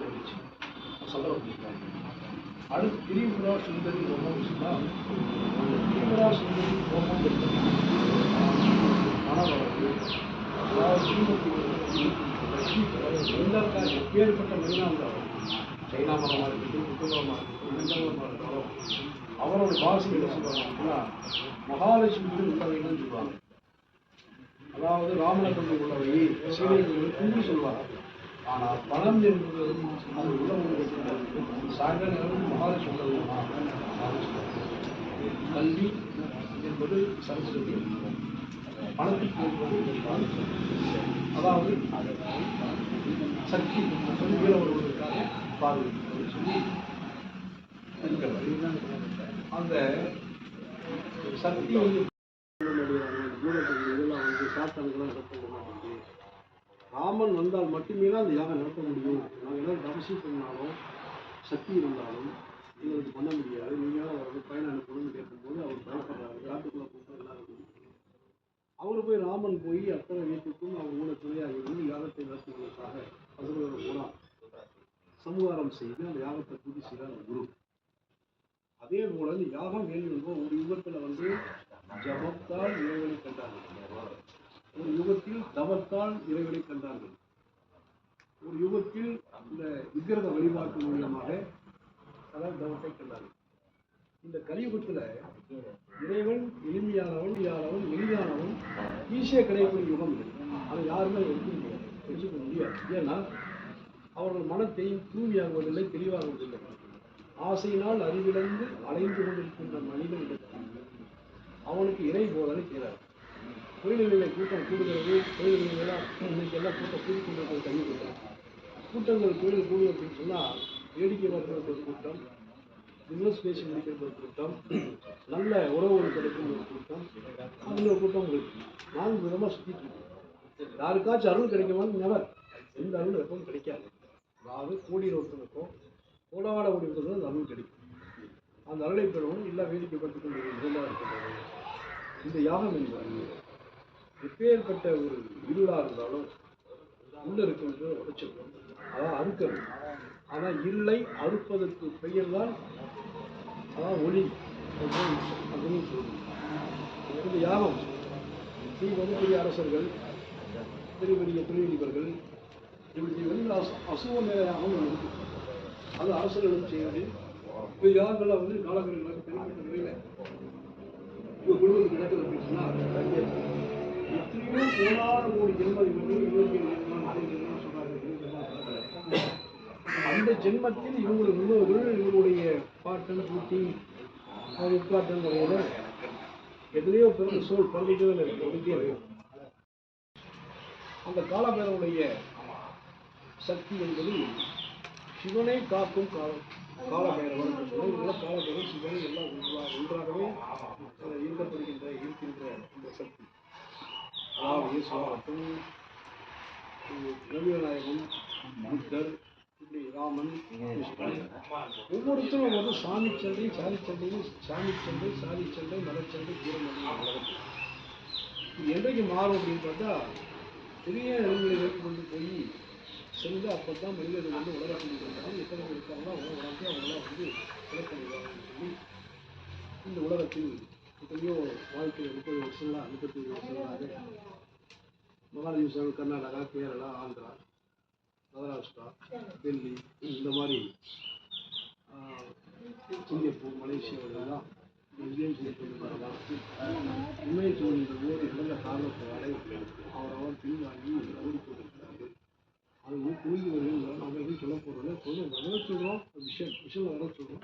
படிச்சு சங்கடம் பண்ணியிருக்காங்க. அடுத்து திரிபுரா சுந்தரி ஹோமம் சொன்னால் அந்த திரிபுரா சுந்தரி ஹோமம் என்பது மனவளர்வு, அதாவது எல்லாருக்காக எப்பேற்பட்ட மனிதனாக இருந்தாலும் சைனா மரமாக இருக்கட்டும், புத்தகமாக இருக்கட்டும், எந்த மரமாக இருந்தாலும் அவரோட பாஷை என்ன சொல்லுவாங்க அப்படின்னா மகாலட்சுமி உள்ளவைன்னு சொல்லுவாங்க. அதாவது ராமனை கொண்டு உள்ளவை, சீனை கொண்டு குஞ்சு சொல்லுவாங்க. ஆனால் பணம் என்பது அது உள்ளவங்களுக்கு சாயங்கால நேரத்தில் மகாலட்சுமி உள்ளவமா கல்வி என்பது சரஸ்வதி, பணத்துக்கு அதாவது சக்தி கீழே வருவதற்காக பார்வை சொல்லி அந்த சக்தி வந்து இதெல்லாம் வந்து சாத்தானுக்கெல்லாம் நடத்த மாட்டேங்குது. ராமன் வந்தால் மட்டுமே தான் அந்த யாகம் நடத்த முடியும். நாங்கள் ஏதாவது தபசி பண்ணாலும் சக்தி இருந்தாலும் எங்களுக்கு பண்ண முடியாது. நீங்கள் அவருக்கு பயணம் அனுப்பணும்னு கேட்கும்போது அவர் பயப்படுறாரு. காட்டுக்குள்ளே போட்டு எல்லாம் இருக்குது. அவர் போய் ராமன் போய் அத்தனை வீட்டுக்கும் அவர் கூட துணையாக இருந்து யாகத்தை நடத்துவதற்காக பசுகளோட கூட சமூகாரம் செய்து அந்த யாகத்தை பூர்த்தி செய்தார் அந்த குரு. அதே போல இந்த யாகம் வேணும் ஒரு யுகத்தில் வந்து ஜபத்தால் இறைவனை கண்டார்கள், ஒரு யுகத்தில் தவத்தால் இறைவனை கண்டார்கள், ஒரு யுகத்தில் இந்த விக்கிரக வழிபாட்டு மூலியமாக அதாவது தவத்தை கண்டார்கள். இந்த கலியுகத்தில் இறைவன் எளிமையானவன், எளிதானவன், ஈஸியாக கிடைக்கக்கூடிய யுகம் இல்லை. அதை யாருமே எடுத்துக்க முடியாது. ஏன்னா அவர்கள் மனத்தை தூய்மையாகுவதில்லை, தெளிவாகுவதில்லை. ஆசையினால் அறிவிழந்து அலைந்து கொண்டிருக்கின்ற மனிதனிடத்தில் அவனுக்கு இறை போதனை செய்கிறார். கோயில்களில் கூட்டம் கூடுகிறது, கோயில்களெல்லாம் இன்னைக்கு எல்லாம் கூட்டம் கூடி கொண்டிருக்கிறது. கலியுகத்தில் கூட்டங்கள் கோயில் கூடும் அப்படின்னு சொன்னால் வேடிக்கை பார்க்கறது ஒரு கூட்டம், பிஸ்னஸ் பேசி முடிக்கிறது ஒரு கூட்டம், நல்ல உறவுகள் கிடைக்கும் ஒரு கூட்டம், அந்த ஒரு கூட்டம் இருக்கு. 4 விதமாக சுற்றிட்டு இருக்கு. யாருக்காச்சும் அருள் கிடைக்குமான்னு நெவர், எந்த அருள் எப்பவும் கிடைக்காது. அதாவது கோடியில் ஒருத்தனுக்கும் கோடாட கோடி ஒருத்தனுக்கும் அந்த அருள் கிடைக்கும். அந்த அருளை பெறவும் எல்லாம் வேடிக்கை பார்த்து கொண்டு விதமாக இருக்கின்றது. இந்த யாகம் என்பது எப்பேற்பட்ட ஒரு இருளாக இருந்தாலும் உள்ள இருக்கின்ற உடைச்சிருக்கும், அதான் அறுக்கிறது. ஆனால் இருளை அறுப்பதற்கு பெயர் தான் அதான் ஒளி அப்படின்னு சொல்லுது. இந்த யாகம் பெரிய அரசர்கள், பெரிய பெரிய தொழிலதிபர்கள், இப்படி வந்து அசுவ யாகம் இருக்கு. அது அரசர்களும் செய்வது. இப்போ யாகங்கள்லாம் வந்து காலக்கடங்களுக்கு தனிப்பட்ட முறையில் இப்போ குடும்பத்துக்கு நடக்குது அப்படின்னு சொன்னால் எத்தனையோ கோடான கோடி ஜென்மம் சொன்னாங்க. அந்த ஜென்மத்தில் இவங்களுடைய முன்னோர்கள், இவங்களுடைய பாட்டன் பூட்டி முப்பாட்டன் வகையில் எதிரையோ பிறந்த சோல் பிறந்துட்டே தான் இருக்கு. அந்த காலபேரனுடைய சக்தி என்பது சிவனை காக்கும் காலபைரவன் என்று சொன்னால் காலபைரவன் சிவனை எல்லாம் ஒன்றாகவே இருக்கின்ற இந்த சக்தி. அதாவது இயேசுவாகட்டும், ரவிநாயகம், புத்தர், இப்படி ராமன், ஒவ்வொருத்தரும் வந்து சாமி சண்டை, சாதி சண்டைன்னு சாமி சண்டை, சாதி சண்டை, மதச்சண்டை, தீரமண்டை உலகத்தில் இது என்றைக்கு மாறும் அப்படின்னு பார்த்தா பெரிய இடங்களை ஏற்றுக்கொண்டு போய் சென்று அப்போ தான் மனிதர்கள் வந்து உலகத்தில் இருக்கிறாங்க. எத்தனை பேர் இருக்காங்களோ அவங்க உலகத்தை அவங்களாம் வந்து இலக்கணிவாங்கன்னு சொல்லி இந்த உலகத்தில் எத்தனையோ வாழ்க்கையில் 30 வருஷங்களா 35 வருஷங்களாக மகாராஷ்டிரா, கர்நாடகா, கேரளா, ஆந்திரா, மகாராஷ்டிரா, டெல்லி, இந்த மாதிரி சிங்கப்பூர், மலேசியாவிலாம் விஜயம் செய்யப்பட்டிருந்தால் உண்மையை சொல்கின்ற போது இழந்த காரணத்தினாலே அவரவர் பின்வாங்கி ஓடிக்கொண்டிருக்கிறார்கள். அது வந்து புரிந்து வருகிறது. நம்ம எதுவும் சொல்ல போகிறோம், சொல்ல வர சொல்கிறோம், விஷயம் வர சொல்கிறோம்.